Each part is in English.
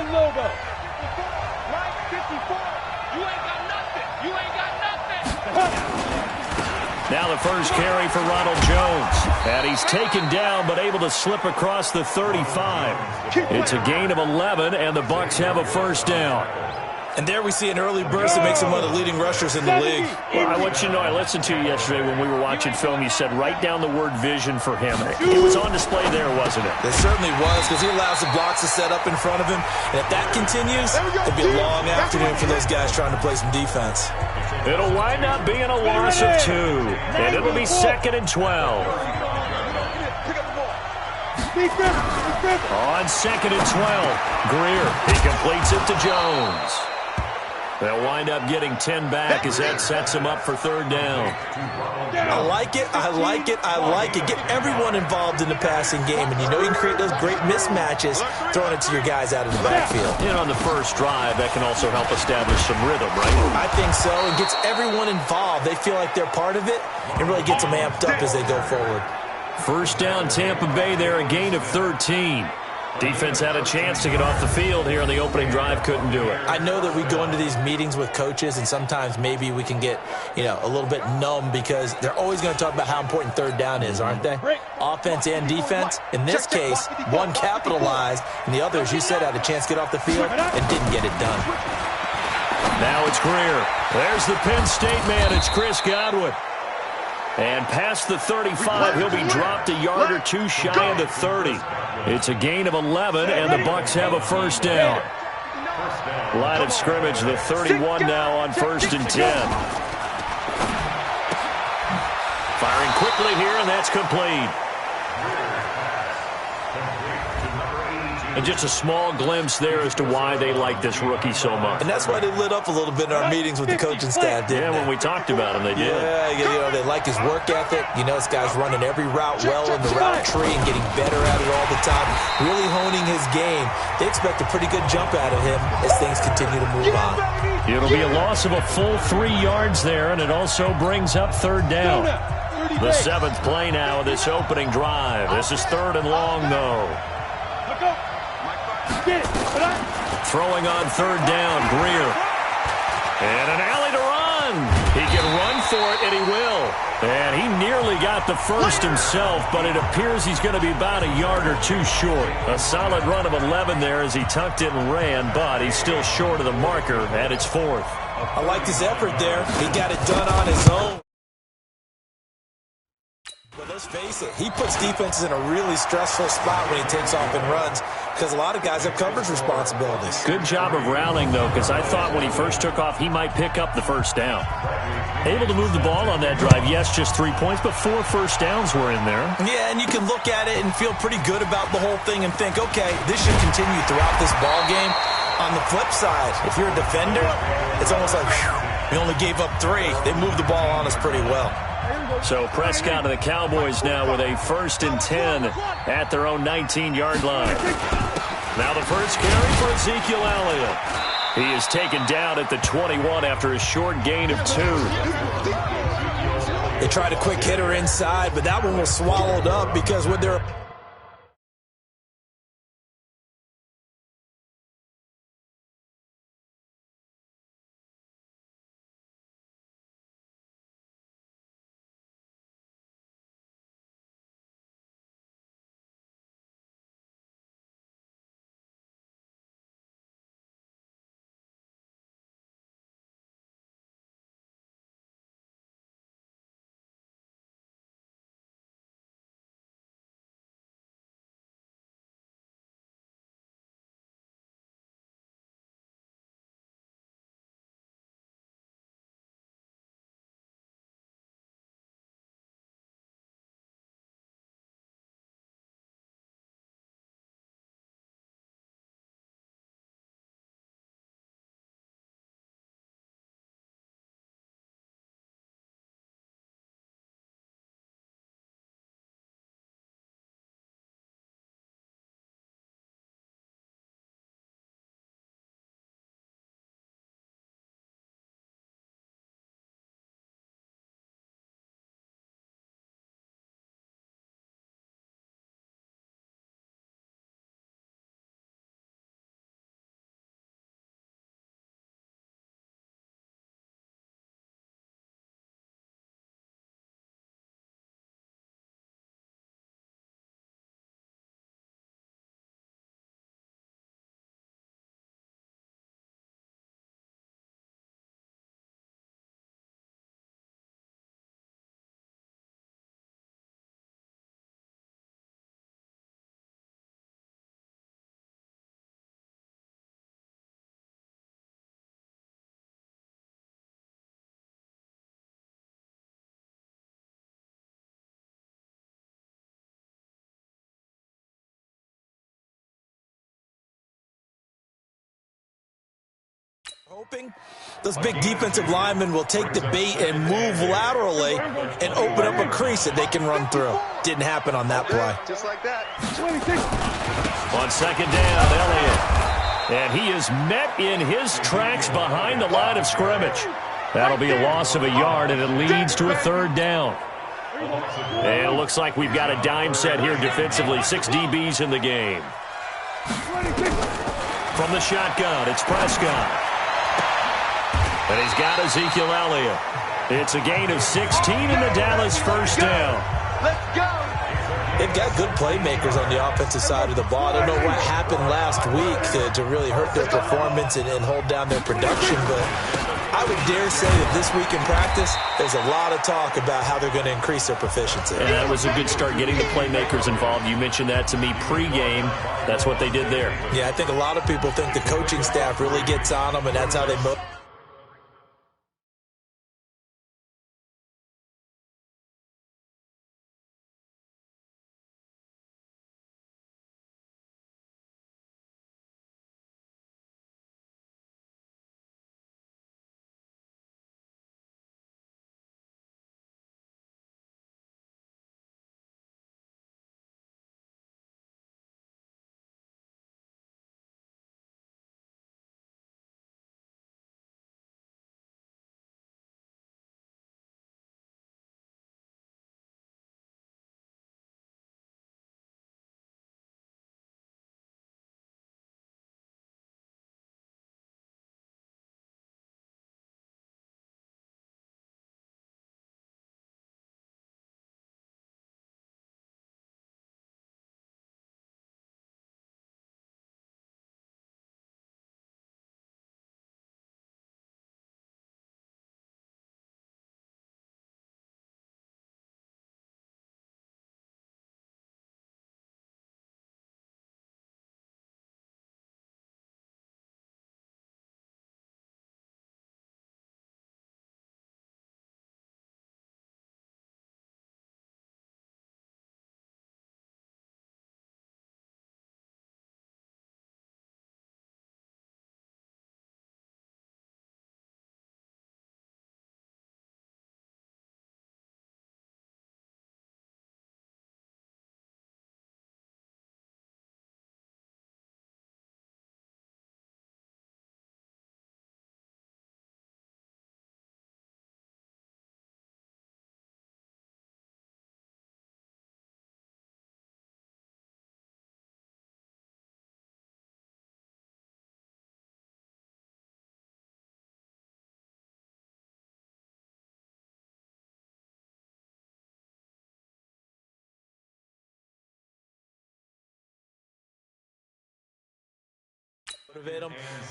One logo. Right 54. You ain't got nothing. You ain't got nothing. Now the first carry for Ronald Jones. And he's taken down but able to slip across the 35. It's a gain of 11, and the Bucs have a first down. And there we see an early burst that makes him one of the leading rushers in the league. Well, I want you to know, I listened to you yesterday when we were watching film. You said write down the word vision for him. It was on display there, wasn't it? It certainly was, because he allows the blocks to set up in front of him. And if that continues, it'll be a long afternoon for those guys trying to play some defense. It'll wind up being a loss of 2. And it'll be 2nd and 12. On 2nd and 12, Greer. He completes it to Jones. They'll wind up getting 10 back as that sets him up for 3rd down. I like it, I like it, I like it. Get everyone involved in the passing game, and you know you can create those great mismatches throwing it to your guys out of the backfield. And on the first drive, that can also help establish some rhythm, right? I think so. It gets everyone involved. They feel like they're part of it, and really gets them amped up as they go forward. First down, Tampa Bay there, a gain of 13. Defense had a chance to get off the field here on the opening drive, couldn't do it. I know that we go into these meetings with coaches, and sometimes maybe we can get, a little bit numb because they're always going to talk about how important 3rd down is, aren't they? Offense and defense. In this case, one capitalized, and the other, as you said, had a chance to get off the field and didn't get it done. Now it's Greer. There's the Penn State man. It's Chris Godwin. And past the 35, he'll be dropped a yard or 2 shy of the 30. It's a gain of 11, and the Bucs have a first down. Line of scrimmage, the 31 now on 1st and 10. Firing quickly here, and that's complete. And just a small glimpse there as to why they like this rookie so much. And that's why they lit up a little bit in our meetings with the coaching staff, didn't they? When we talked about him, they did. Yeah, they like his work ethic. This guy's running every route well in the route tree and getting better at it all the time, really honing his game. They expect a pretty good jump out of him as things continue to move on. It'll be a loss of a full 3 yards there, and it also brings up 3rd down. The 7th play now of this opening drive. This is 3rd and long, though. Throwing on 3rd down, Greer. And an alley to run. He can run for it, and he will. And he nearly got the first himself, but it appears he's going to be about a yard or 2 short. A solid run of 11 there as he tucked it and ran, but he's still short of the marker, and it's 4th. I liked his effort there. He got it done on his own. But let's face it, he puts defenses in a really stressful spot when he takes off and runs because a lot of guys have coverage responsibilities. Good job of rallying, though, because I thought when he first took off, he might pick up the first down. Able to move the ball on that drive. Yes, just 3 points, but 4 first downs were in there. Yeah, and you can look at it and feel pretty good about the whole thing and think, okay, this should continue throughout this ball game. On the flip side, if you're a defender, it's almost like, whew, we only gave up 3. They moved the ball on us pretty well. So Prescott and the Cowboys now with a 1st and 10 at their own 19-yard line. Now the first carry for Ezekiel Elliott. He is taken down at the 21 after a short gain of 2. They tried a quick hitter inside, but that one was swallowed up because when they're Hoping those big defensive linemen will take the bait and move laterally and open up a crease that they can run through. Didn't happen on that play. Just like that. On second down, Elliott. And he is met in his tracks behind the line of scrimmage. That'll be a loss of a yard, and it leads to a third down. And it looks like we've got a dime set here defensively. 6 DBs in the game. From the shotgun, it's Prescott. And he's got Ezekiel Elliott. It's a gain of 16 in the Dallas first down. Let's go. They've got good playmakers on the offensive side of the ball. I don't know what happened last week to really hurt their performance and hold down their production, but I would dare say that this week in practice, there's a lot of talk about how they're going to increase their proficiency. And that was a good start, getting the playmakers involved. You mentioned that to me pregame. That's what they did there. Yeah, I think a lot of people think the coaching staff really gets on them, and that's how they motivate.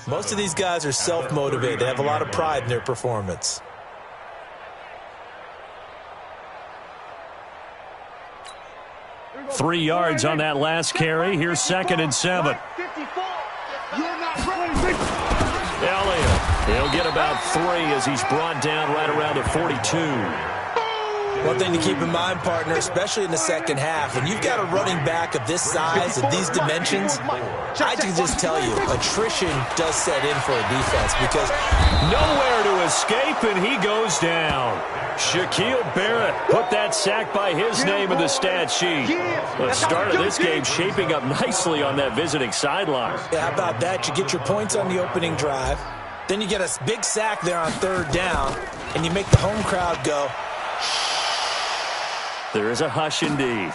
Most of these guys are self-motivated. They have a lot of pride in their performance. Three yards on that last carry. Here's 2nd and 7. Elliott, he'll get about 3 as he's brought down right around the 42. One thing to keep in mind, partner, especially in the second half, when you've got a running back of this size, of these dimensions, I can just tell you, attrition does set in for a defense because nowhere to escape, and he goes down. Shaquille Barrett put that sack by his name in the stat sheet. The start of this game shaping up nicely on that visiting sideline. Yeah, how about that? You get your points on the opening drive, then you get a big sack there on 3rd down, and you make the home crowd go, there is a hush indeed.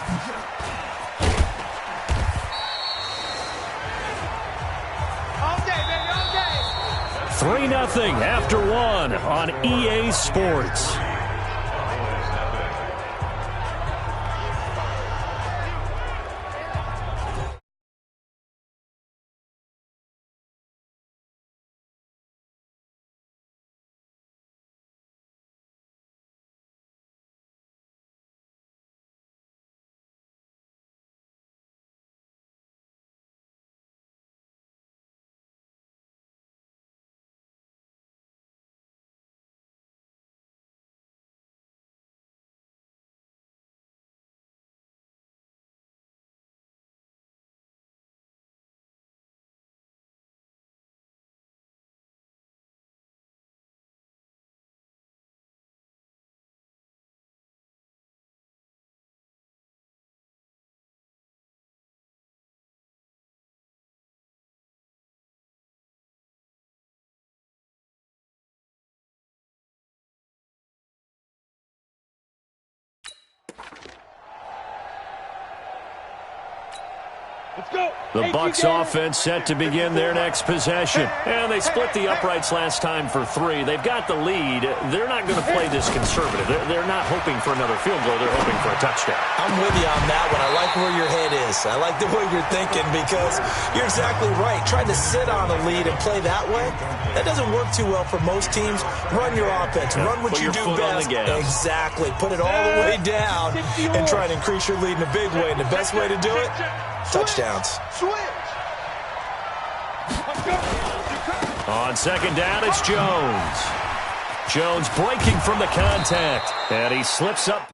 All day, baby, all day. 3-0 after 1 on EA Sports. The Bucs offense set to begin their next possession. And they split the uprights last time for 3. They've got the lead. They're not going to play this conservative. They're not hoping for another field goal. They're hoping for a touchdown. I'm with you on that one. I like where your head is. I like the way you're thinking because you're exactly right. Trying to sit on a lead and play that way, that doesn't work too well for most teams. Run your offense. Run what you do best. Exactly. Put it all the way down and try and increase your lead in a big way. And the best way to do it, touchdowns. On second down, it's Jones. Jones breaking from the contact, and he slips up.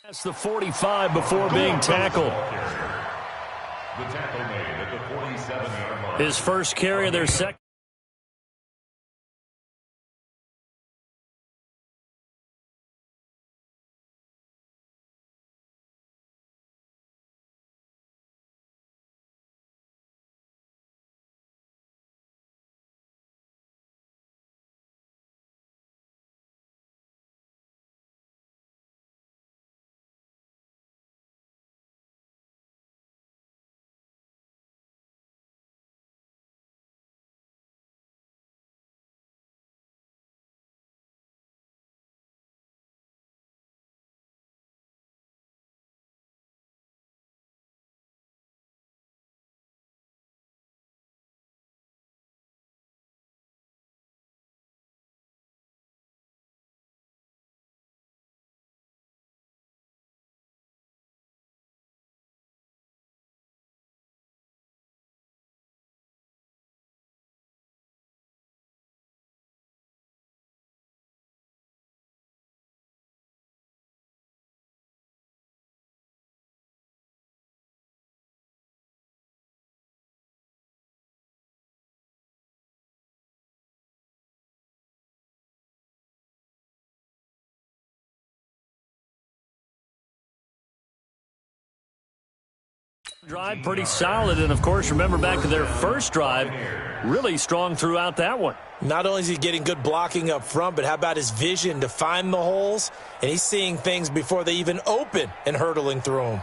That's the 45 before being tackled. His first carry of their second. Drive pretty solid, and of course, remember back to their first drive, really strong throughout that one. Not only is he getting good blocking up front, but how about his vision to find the holes? And he's seeing things before they even open and hurtling through them.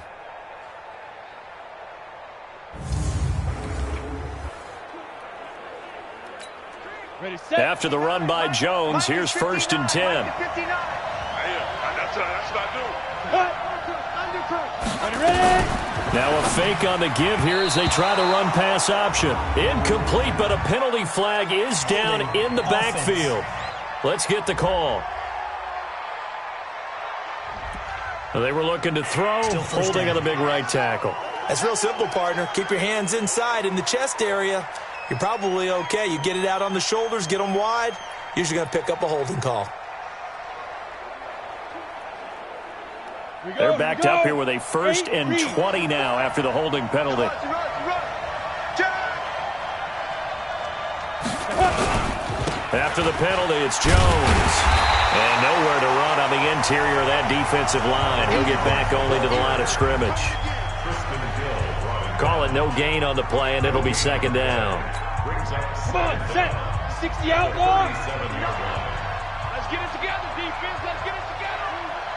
After the run by Jones, here's 1st and 10. That's what I do. Now a fake on the give here as they try the run-pass option. Incomplete, but a penalty flag is down in the backfield. Let's get the call. They were looking to throw, holding on the big right tackle. That's real simple, partner. Keep your hands inside in the chest area. You're probably okay. You get it out on the shoulders, get them wide, usually going to pick up a holding call. They're backed up here with a 1st and 20 now after the holding penalty. After the penalty, it's Jones. And nowhere to run on the interior of that defensive line. He'll get back only to the line of scrimmage. Call it no gain on the play, and it'll be 2nd down. Come on, set. 60 out long. Let's get it together, defense. Let's get it together.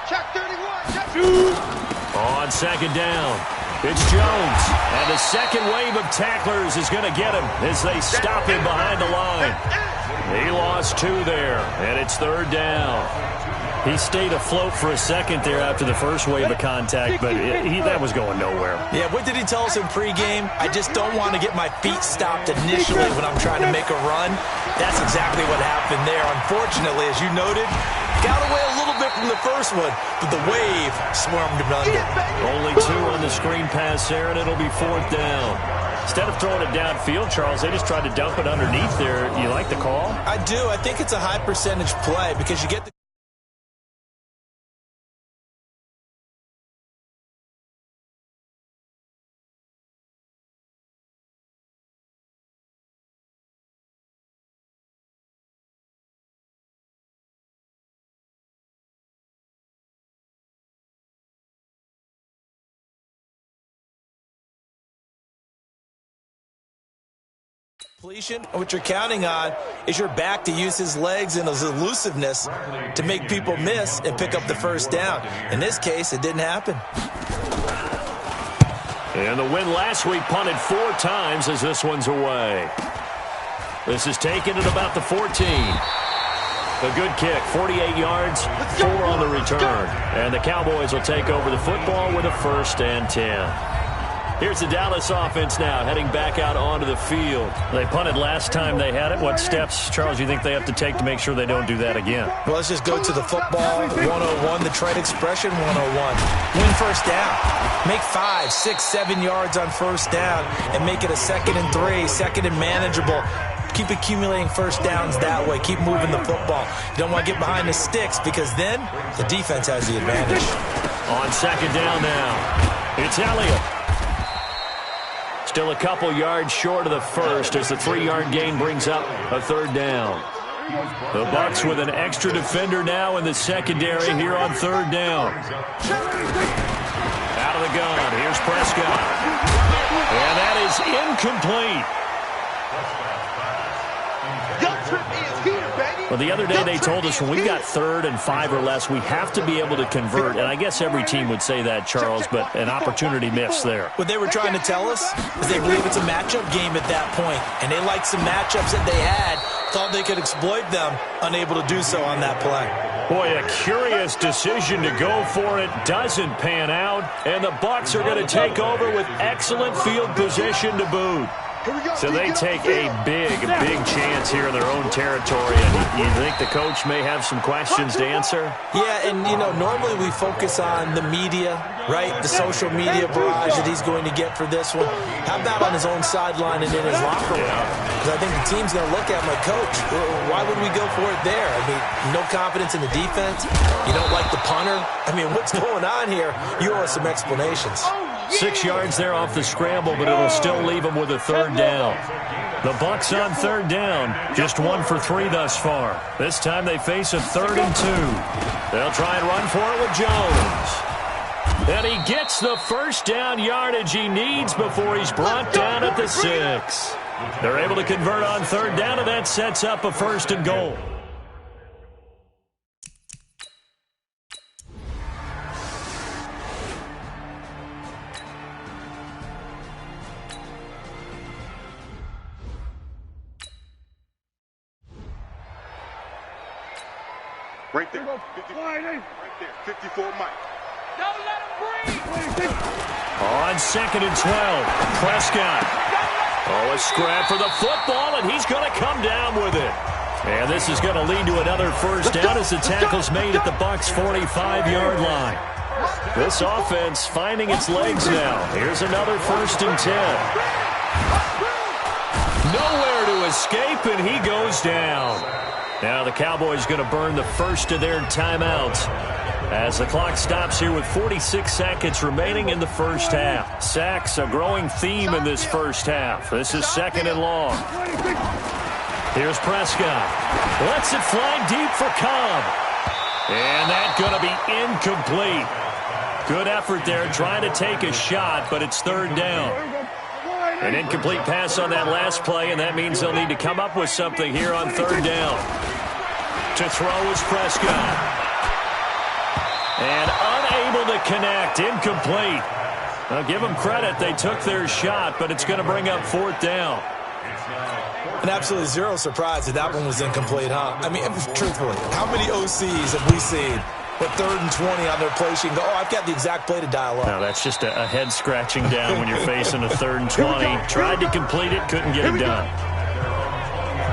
Check 31. Check 2. On second down, it's Jones. And the second wave of tacklers is going to get him as they stop him behind the line. He lost 2 there, and it's third down. He stayed afloat for a second there after the first wave of contact, but that was going nowhere. Yeah, what did he tell us in pregame? I just don't want to get my feet stopped initially when I'm trying to make a run. That's exactly what happened there. Unfortunately, as you noted, got away a little bit from the first one, but the wave swarmed him under. Only 2 on the screen pass there, and it'll be fourth down. Instead of throwing it downfield, Charles, they just tried to dump it underneath there. You like the call? I do. I think it's a high percentage play because you get the completion. What you're counting on is your back to use his legs and his elusiveness to make people miss and pick up the first down. In this case, it didn't happen. And the win last week punted 4 times as this one's away. This is taken at about the 14. A good kick, 48 yards, 4 on the return. And the Cowboys will take over the football with a 1st and 10. Here's the Dallas offense now, heading back out onto the field. They punted last time they had it. What steps, Charles, you think they have to take to make sure they don't do that again? Well, let's just go to the football 101, the trade expression 101. Win first down. Make 5, 6, 7 yards on first down and make it a 2nd and 3, 2nd and manageable. Keep accumulating first downs that way. Keep moving the football. You don't want to get behind the sticks because then the defense has the advantage. On second down now, it's Elliott. Still a couple yards short of the first as the 3-yard gain brings up a 3rd down. The Bucs with an extra defender now in the secondary here on 3rd down. Out of the gun, here's Prescott. And that is incomplete. Well, the other day they told us when we've got 3rd and 5 or less, we have to be able to convert. And I guess every team would say that, Charles, but an opportunity missed there. What they were trying to tell us is they believe it's a matchup game at that point. And they liked some matchups that they had, thought they could exploit them, unable to do so on that play. Boy, a curious decision to go for it. Doesn't pan out. And the Bucs are going to take over with excellent field position to boot. So they take a big chance here in their own territory. And you think the coach may have some questions to answer? Yeah, and, you know, normally we focus on the media, right? The social media barrage that he's going to get for this one. How about on his own sideline and in his locker room? Because I think the team's going to look at my coach. Why would we go for it there? I mean, no confidence in the defense. You don't like the punter. I mean, what's going on here? You owe us some explanations. 6 yards there off the scramble, but it'll still leave them with a 3rd down. The Bucs on 3rd down, just 1 for 3 thus far. This time they face a 3rd and 2. They'll try and run for it with Jones. And he gets the first down yardage he needs before he's brought down at the 6. They're able to convert on 3rd down, and that sets up a 1st and goal. Right there. 54, right there. 54 Mike. Don't let him breathe. On 2nd and 12, Prescott. Oh, a scrap for the football, and he's going to come down with it. And this is going to lead to another 1st down as the tackle's made at the Bucs' 45-yard line. This offense finding its legs now. Here's another 1st and 10. Nowhere to escape, and he goes down. Now the Cowboys going to burn the first of their timeouts as the clock stops here with 46 seconds remaining in the first half. Sacks, a growing theme in this first half. This is 2nd and long. Here's Prescott. Lets it fly deep for Cobb. And that's going to be incomplete. Good effort there trying to take a shot, but it's 3rd down. An incomplete pass on that last play, and that means they'll need to come up with something here on 3rd down. To throw is Prescott. And unable to connect. Incomplete. Now, give them credit. They took their shot, but it's going to bring up 4th down. And absolutely zero surprise that one was incomplete, huh? I mean, truthfully, how many OCs have we seen with 3rd and 20 on their play sheet and go, oh, I've got the exact play to dial up? No, that's just a head scratching down when you're facing a 3rd and 20. Tried to complete it, couldn't get it done.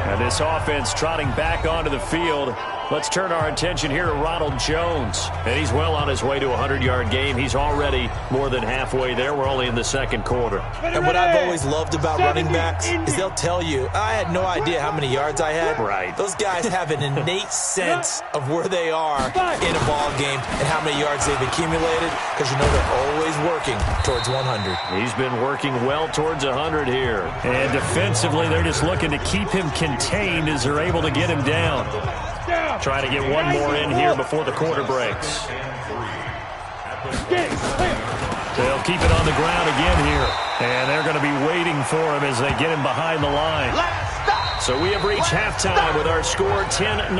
Now this offense trotting back onto the field. Let's turn our attention here to Ronald Jones. And he's well on his way to a 100-yard game. He's already more than halfway there. We're only in the 2nd quarter. And what I've always loved about running backs is they'll tell you, I had no idea how many yards I had. Right. Those guys have an innate sense of where they are in a ball game and how many yards they've accumulated, because you know they're always working towards 100. He's been working well towards 100 here. And defensively, they're just looking to keep him contained as they're able to get him down. Trying to get one more in here before the quarter breaks. They'll keep it on the ground again here. And they're going to be waiting for him as they get him behind the line. So we have reached halftime with our score 10-0.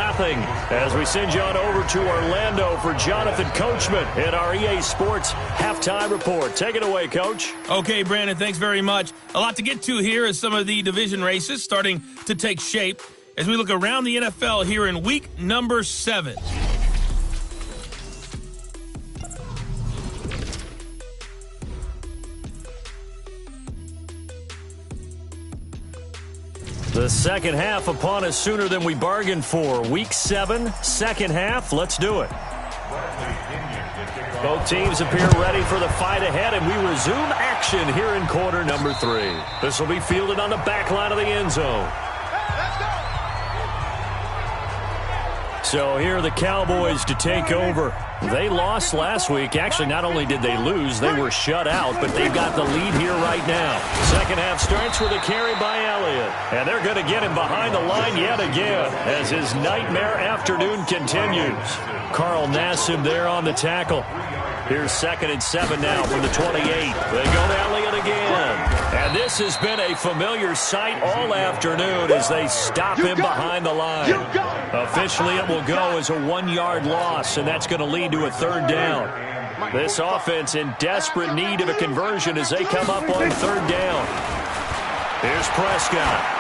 As we send you on over to Orlando for Jonathan Coachman in our EA Sports Halftime Report. Take it away, Coach. Okay, Brandon, thanks very much. A lot to get to here as some of the division races starting to take shape as we look around the NFL here in week number 7. The second half upon us sooner than we bargained for. Week 7, second half. Let's do it. Both teams appear ready for the fight ahead, and we resume action here in quarter number 3. This will be fielded on the back line of the end zone. So here are the Cowboys to take over. They lost last week. Actually, not only did they lose, they were shut out, but they've got the lead here right now. Second half starts with a carry by Elliott. And they're going to get him behind the line yet again as his nightmare afternoon continues. Carl Nassib there on the tackle. Here's 2nd and 7 now from the 28. They go to Elliott again. And this has been a familiar sight all afternoon as they stop him behind the line. Officially, it will go as a 1-yard loss, and that's going to lead to a 3rd down. This offense in desperate need of a conversion as they come up on 3rd down. Here's Prescott.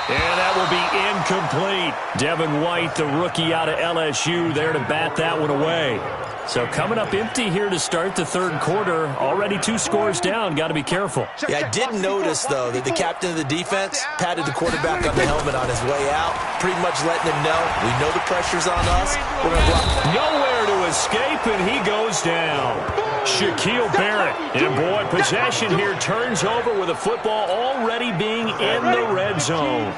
And that will be incomplete. Devin White, the rookie out of LSU, there to bat that one away. So coming up empty here to start the 3rd quarter. Already 2 scores down. Got to be careful. Yeah, I did notice, though, that the captain of the defense patted the quarterback on the helmet on his way out, pretty much letting him know, we know the pressure's on us. We're going to block. Nowhere to escape, and he goes down. Shaquille Barrett. And, boy, possession here turns over with the football already being in the red zone.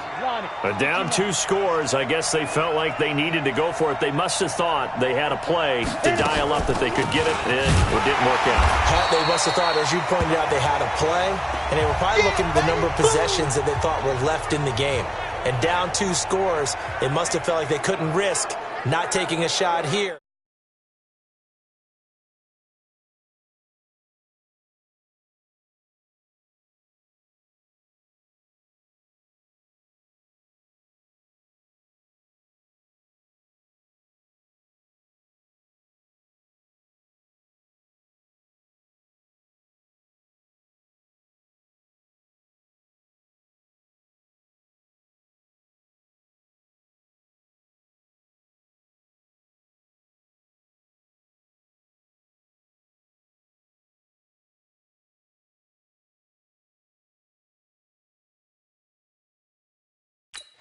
But down 2 scores, I guess they felt like they needed to go for it. They must have thought they had a play to dial up that they could get it, and it didn't work out. They must have thought, as you pointed out, they had a play, and they were probably looking at the number of possessions that they thought were left in the game. And down 2 scores, they must have felt like they couldn't risk not taking a shot here.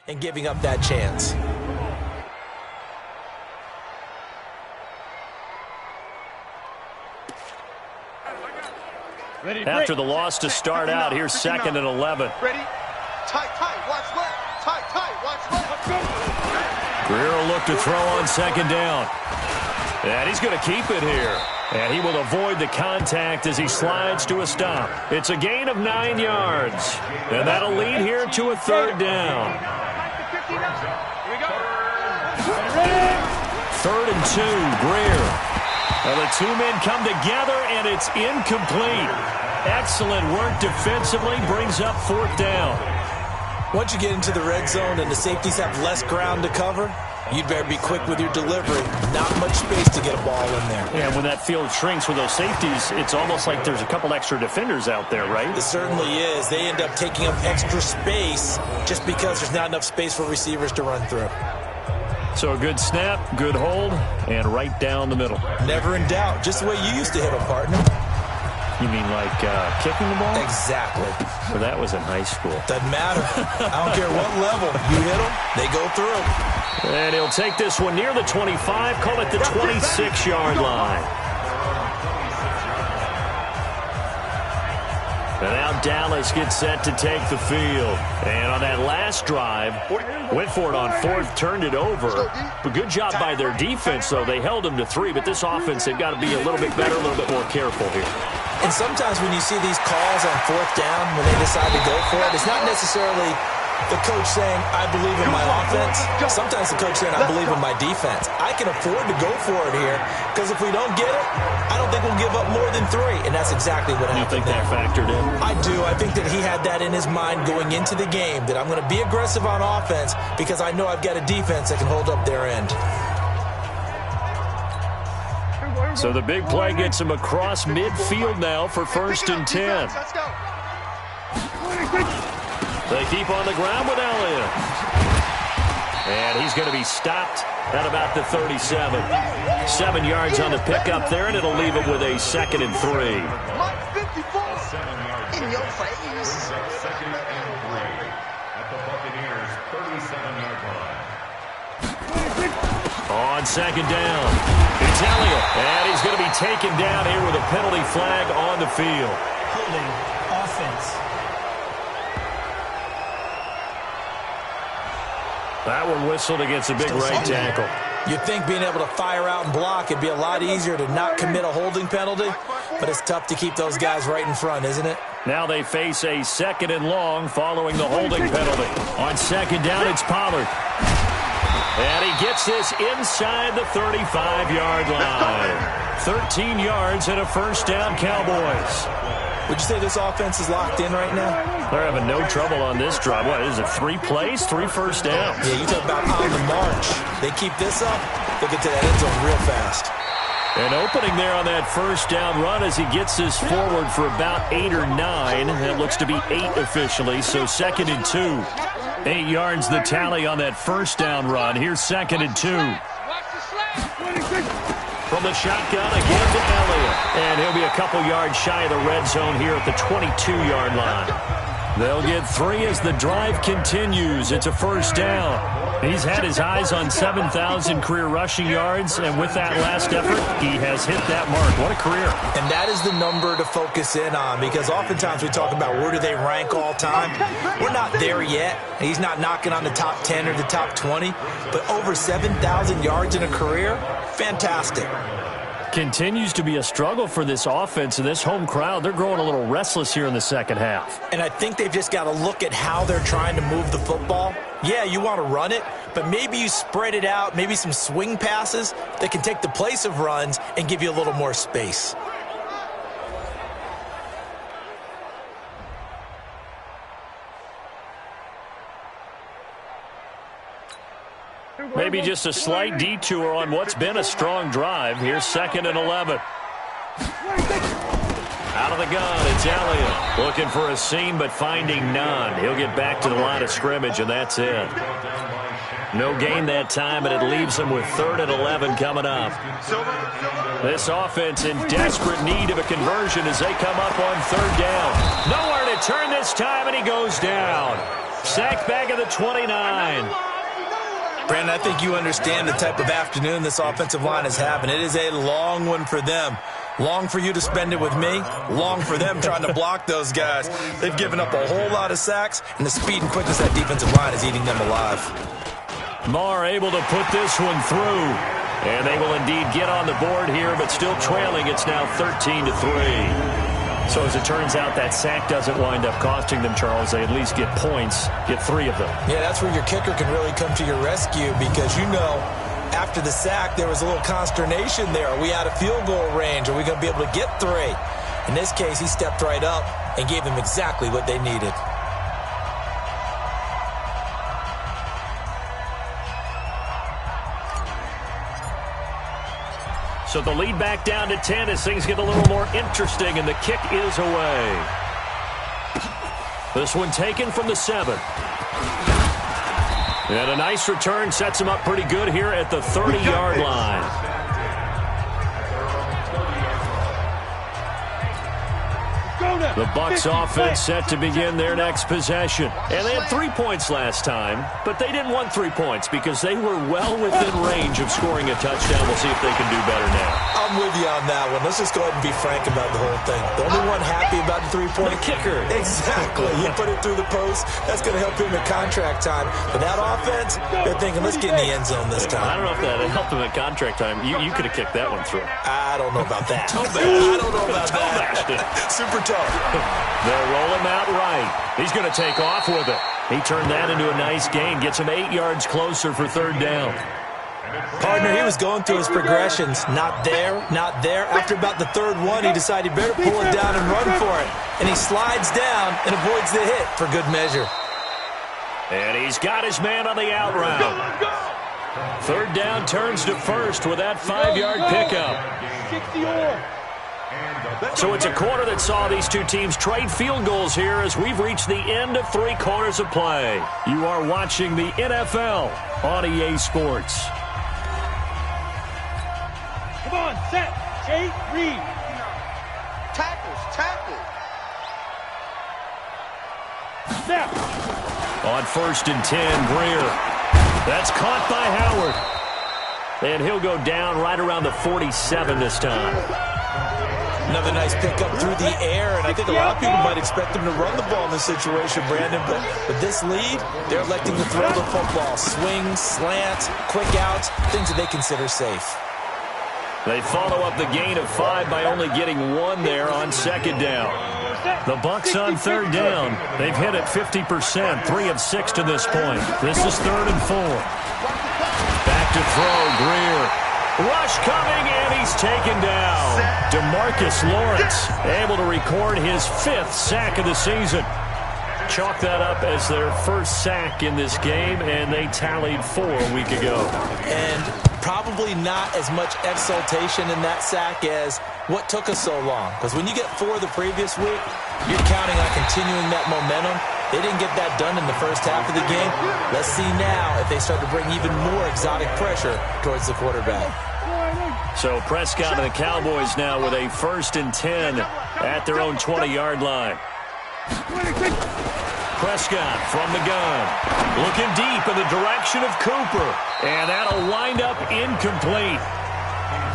And giving up that chance. After the loss to start out, here's 2nd and 11. Ready? Tight, watch left. Tight, watch left. Greer will look to throw on 2nd down. And he's going to keep it here. And he will avoid the contact as he slides to a stop. It's a gain of 9 yards. And that'll lead here to a 3rd down. 3rd and 2, Greer. Well, the 2 men come together, and it's incomplete. Excellent work defensively, brings up 4th down. Once you get into the red zone and the safeties have less ground to cover, you'd better be quick with your delivery. Not much space to get a ball in there. Yeah, when that field shrinks with those safeties, it's almost like there's a couple extra defenders out there, right? It certainly is. They end up taking up extra space just because there's not enough space for receivers to run through. So a good snap, good hold, and right down the middle. Never in doubt. Just the way you used to hit them, partner. You mean like kicking the ball? Exactly. Well, that was in high school. Doesn't matter. I don't care what level. You hit them, they go through. And he'll take this one near the 25, call it the 26-yard line. And now Dallas gets set to take the field. And on that last drive, went for it on fourth, turned it over. But good job by their defense, though. They held them to 3, but this offense, they've got to be a little bit better, a little bit more careful here. And sometimes when you see these calls on fourth down, when they decide to go for it, it's not necessarily the coach saying, I believe in my offense. Sometimes the coach saying, I believe in my defense. I can afford to go for it here because if we don't get it, I don't think we'll give up more than 3. And that's exactly what happened. You think that factored in? I do. I think that he had that in his mind going into the game, that I'm going to be aggressive on offense because I know I've got a defense that can hold up their end. So the big play gets him across midfield now for 1st and 10. They keep on the ground with Elliott. And he's going to be stopped at about the 37. 7 yards on the pickup there, and it'll leave him with a 2nd and 3. In your face. 2nd and 3 at the Buccaneers' 37-yard line. On 2nd down, it's Elliott. And he's going to be taken down here with a penalty flag on the field. Holding offense. That one whistled against a big right tackle. You'd think being able to fire out and block, it'd be a lot easier to not commit a holding penalty, but it's tough to keep those guys right in front, isn't it? Now they face a 2nd and long following the holding penalty. On 2nd down, it's Pollard. And he gets this inside the 35-yard line. 13 yards and a 1st down, Cowboys. Would you say this offense is locked in right now? They're having no trouble on this drive. What is it, 3 plays, 3 first downs? Yeah, you talk about on the march. They keep this up, they'll get to that end zone real fast. An opening there on that 1st down run as he gets this forward for about 8 or 9. That looks to be 8 officially, so 2nd and 2. 8 yards the tally on that 1st down run. Here's 2nd and 2. From the shotgun again to Elliott. And he'll be a couple yards shy of the red zone here at the 22-yard line. They'll get 3 as the drive continues. It's a 1st down. He's had his eyes on 7,000 career rushing yards, and with that last effort, he has hit that mark. What a career. And that is the number to focus in on, because oftentimes we talk about where do they rank all time. We're not there yet. He's not knocking on the top 10 or the top 20, but over 7,000 yards in a career, fantastic. Continues to be a struggle for this offense and this home crowd. They're growing a little restless here in the second half. And I think they've just got to look at how they're trying to move the football. Yeah, you want to run it, but maybe you spread it out, maybe some swing passes that can take the place of runs and give you a little more space. Maybe just a slight detour on what's been a strong drive. Here's 2nd and 11. Out of the gun, it's Elliott. Looking for a seam, but finding none. He'll get back to the line of scrimmage, and that's it. No gain that time, and it leaves him with 3rd and 11 coming up. This offense in desperate need of a conversion as they come up on 3rd down. Nowhere to turn this time, and he goes down. Sacked back at the 29. Brandon, I think you understand the type of afternoon this offensive line is having. It is a long one for them. Long for you to spend it with me. Long for them trying to block those guys. They've given up a whole lot of sacks, and the speed and quickness of that defensive line is eating them alive. Marr able to put this one through. And they will indeed get on the board here, but still trailing. It's now 13-3. So as it turns out, that sack doesn't wind up costing them, Charles. They at least get points, get 3 of them. Yeah, that's where your kicker can really come to your rescue, because you know after the sack there was a little consternation there. Are we out of field goal range? Are we going to be able to get 3? In this case, he stepped right up and gave them exactly what they needed. So the lead back down to 10 as things get a little more interesting, and the kick is away. This one taken from the 7. And a nice return sets him up pretty good here at the 30-yard line. The Bucs offense set to begin their next possession. And they had 3 points last time, but they didn't want 3 points because they were well within range of scoring a touchdown. We'll see if they can do better now. I'm with you on that one. Let's just go ahead and be frank about the whole thing. The only one happy about the 3-point kicker. Exactly. You put it through the post. That's going to help him at contract time. But that offense, they're thinking, let's get in the end zone this time. I don't know if that helped him at contract time. You could have kicked that one through. I don't know about that. I don't know about that. Super tough. They'll roll him out right. He's going to take off with it. He turned that into a nice gain. Gets him 8 yards closer for 3rd down. Partner, he was going through his progressions. Not there, not there. After about the 3rd one, he decided he better pull it down and run for it. And he slides down and avoids the hit for good measure. And he's got his man on the out route. 3rd down turns to 1st with that 5-yard pickup. 60-yard. So it's a quarter that saw these two teams trade field goals here as we've reached the end of 3 quarters of play. You are watching the NFL on EA Sports. Come on, set, Chase, read. Tackle. Snap. On 1st and 10, Greer. That's caught by Howard. And he'll go down right around the 47 this time. Another nice pickup through the air, and I think a lot of people might expect them to run the ball in this situation, Brandon, but with this lead, they're electing to throw the football. Swing, slant, quick outs, things that they consider safe. They follow up the gain of 5 by only getting 1 there on 2nd down. The Bucs on 3rd down. They've hit it 50%, 3 of 6 to this point. This is 3rd and 4. Back to throw, Greer. Rush coming, and he's taken down. DeMarcus Lawrence able to record his 5th sack of the season. Chalk that up as their 1st sack in this game, and they tallied 4 a week ago. And probably not as much exultation in that sack as what took us so long. Because when you get 4 the previous week, you're counting on continuing that momentum. They didn't get that done in the first half of the game. Let's see now if they start to bring even more exotic pressure towards the quarterback. So Prescott and the Cowboys now with a 1st and 10 at their own 20-yard line. Prescott from the gun. Looking deep in the direction of Cooper. And that'll wind up incomplete.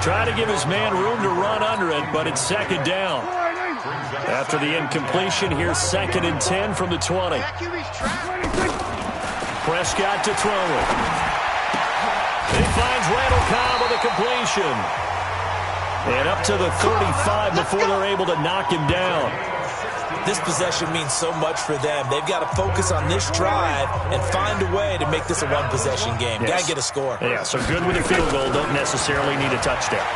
Try to give his man room to run under it, but it's 2nd down. After the incompletion, here's 2nd and 10 from the 20. Prescott to throw it. He finds Randall Cobb with a completion. And up to the 35 before they're able to knock him down. This possession means so much for them. They've got to focus on this drive and find a way to make this a one-possession game. Yes. Got to get a score. Yeah, so good with a field goal. Don't necessarily need a touchdown.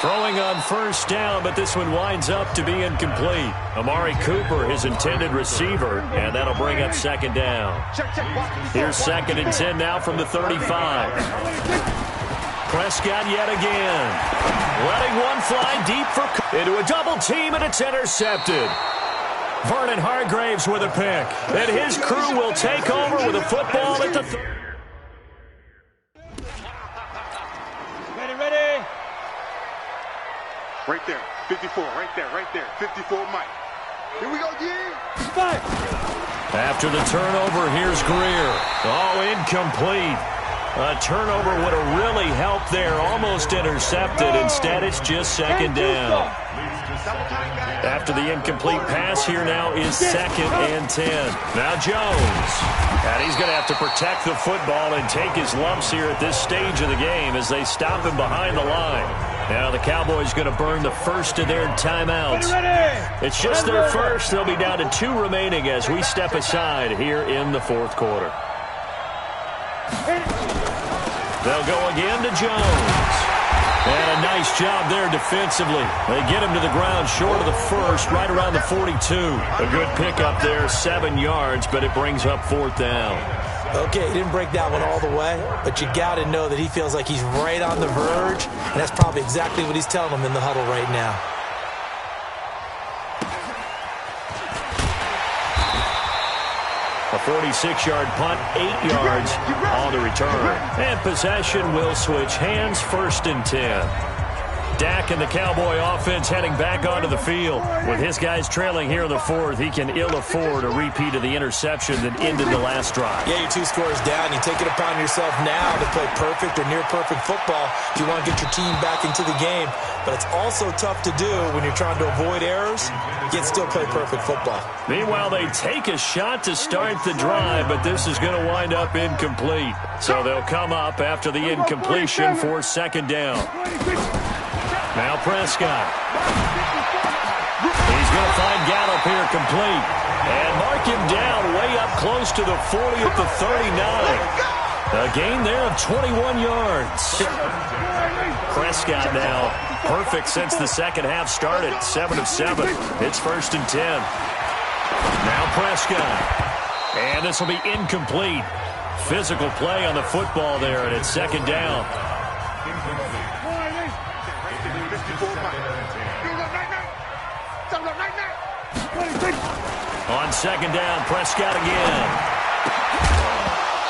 Throwing on 1st down, but this one winds up to be incomplete. Amari Cooper, his intended receiver, and that'll bring up 2nd down. Here's 2nd and 10 now from the 35. Prescott yet again. Letting one fly deep for into a double team, and it's intercepted. Vernon Hargraves with a pick. And his crew will take over with a football at the Ready. Right there, 54, right there, 54 Mike. Here we go, D. After the turnover, here's Greer. Oh, incomplete. A turnover would have really helped there. Almost intercepted. Instead, it's just 2nd down. After the incomplete pass, here now is 2nd and 10. Now Jones. And he's going to have to protect the football and take his lumps here at this stage of the game as they stop him behind the line. Now the Cowboys going to burn the first of their timeouts. It's just their first. They'll be down to 2 remaining as we step aside here in the 4th quarter. They'll go again to Jones. And a nice job there defensively. They get him to the ground short of the first, right around the 42. A good pickup there, 7 yards, but it brings up 4th down. Okay, he didn't break that one all the way, but you got to know that he feels like he's right on the verge, and that's probably exactly what he's telling them in the huddle right now. A 46-yard punt, 8 yards on the return. And possession will switch hands, 1st and 10. Dak and the Cowboy offense heading back onto the field. With his guys trailing here in the 4th, he can ill afford a repeat of the interception that ended the last drive. Yeah, you're 2 scores down. You take it upon yourself now to play perfect or near-perfect football if you want to get your team back into the game. But it's also tough to do when you're trying to avoid errors, yet still play perfect football. Meanwhile, they take a shot to start the drive, but this is going to wind up incomplete. So they'll come up after the incompletion for 2nd down. Now Prescott. He's going to find Gallup here complete. And mark him down way up close to the 40 at the 39. A gain there of 21 yards. Prescott now perfect since the second half started. 7 of 7. It's 1st and 10. Now Prescott. And this will be incomplete. Physical play on the football there, and it's 2nd down. On 2nd down, Prescott again.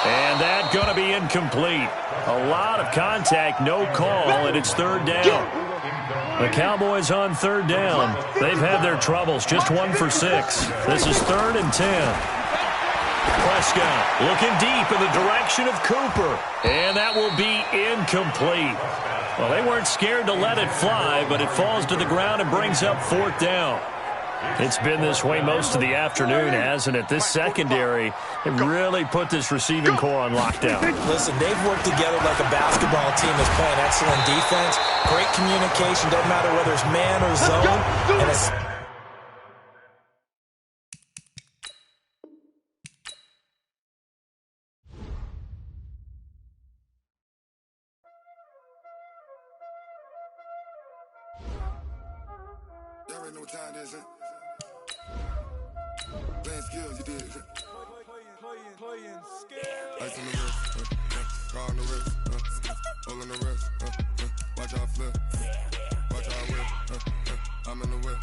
And that's going to be incomplete. A lot of contact, no call, and it's 3rd down. The Cowboys on 3rd down. They've had their troubles, just 1 for 6. This is 3rd and 10. Prescott looking deep in the direction of Cooper. And that will be incomplete. Well, they weren't scared to let it fly, but it falls to the ground and brings up 4th down. It's been this way most of the afternoon, hasn't it? This secondary, it really put this receiving core on lockdown. Listen, they've worked together like a basketball team that's playing excellent defense. Great communication, doesn't matter whether it's man or zone. And it's y'all already know what time it is, huh? Playing skills, you did. Playing skills. Ice on the wrist, car on the wrist, all on the wrist, watch out flip, watch out whip, I'm in the whip.